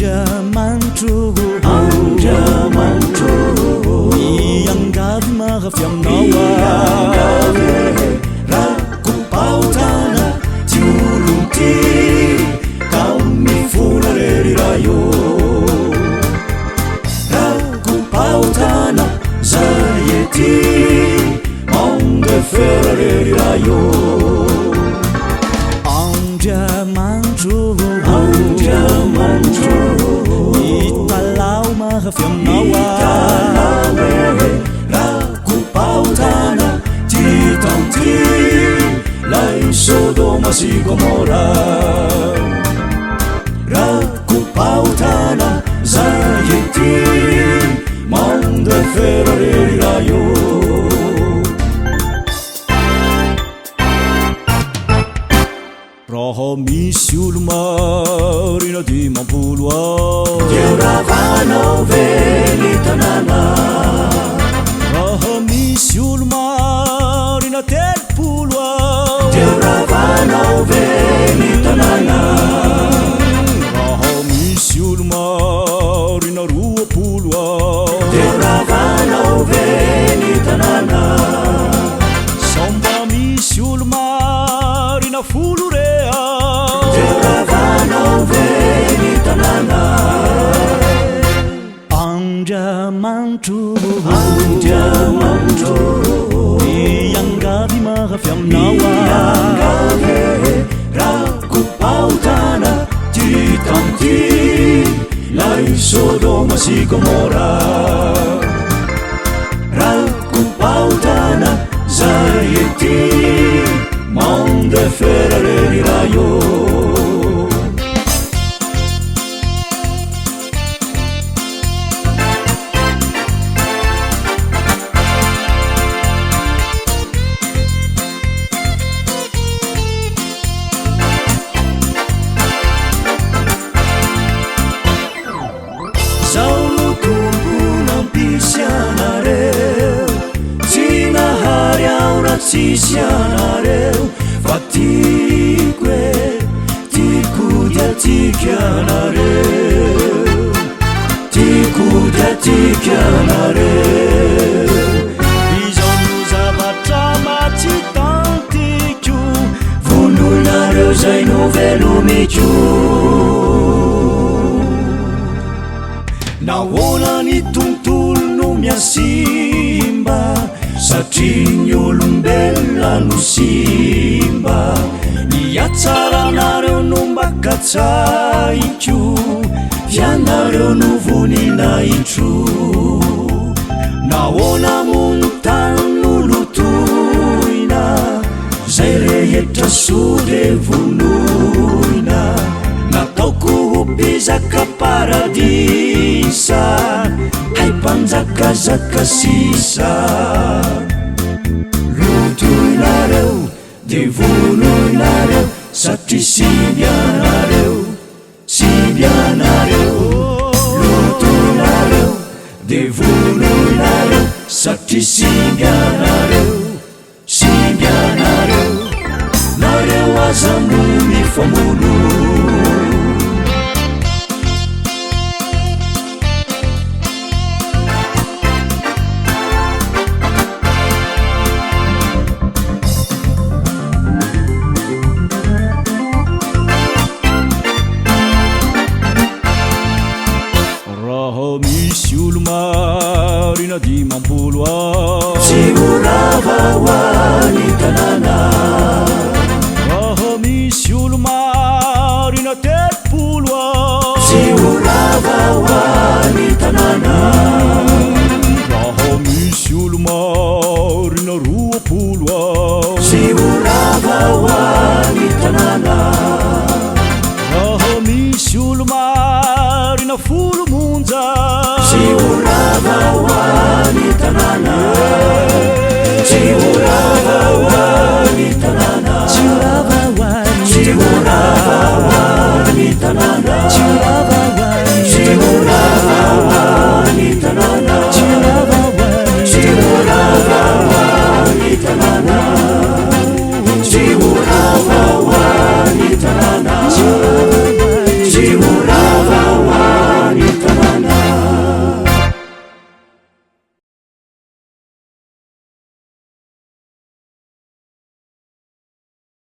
Andriamanitro Iangavy mahafy aminao rakopaotana ty olony ty ka mivola rery raha io rakopaotana zay ety monde fera rery raha io Andriamanitro italao mahafy aminao rakopaotana ty tanty lay Sodoma sy Gomora rakopaotana zay ety monde fera rery raha io raha misy olo marina dimampolo teo ravanao ve ny tanàna raha misy olo marina telopolo teo ravanao ve ny tanàna raha misy olo marina roapolo teo ravanao ve ny tanàna samba misy olo marina folo rea teo ravanao ve ny tanàna Andriamanitro iangavy mahafy aminao rakopaotana ty tanty lay Sodoma sy Gomora rakopaotana zay ety monde fera rery raha io tsisy anareo fa tiako e tiako dia tiako anareo tiako dia tiako anareo izano zavatra matsy tantiko vononareo zay no velomiko nahoana ny tontolo no miasimba satria ny olombelona no simba niatsaranareo no mbakatsaiko fianareo no voninahitro nahoana montany no lotoina zay rehetra sode vonoina nataoko ho mpizaka paradisa hay mpanjakazaka sisa lotoinareo de vonoinareo satria simbianareo lotoinareo de vonoinareo satria simbianareo nareo aza no mifamono misy olo marina dimampolo tsy morava hoany tanàna raha misy olo marina telopolo tsy morava hoany tanàna raha misy olo marina roapolo tsy morava hoany tanàna raha misy olo marina folo monja tsy morava hoany tanàna tsy morava hoany tanàna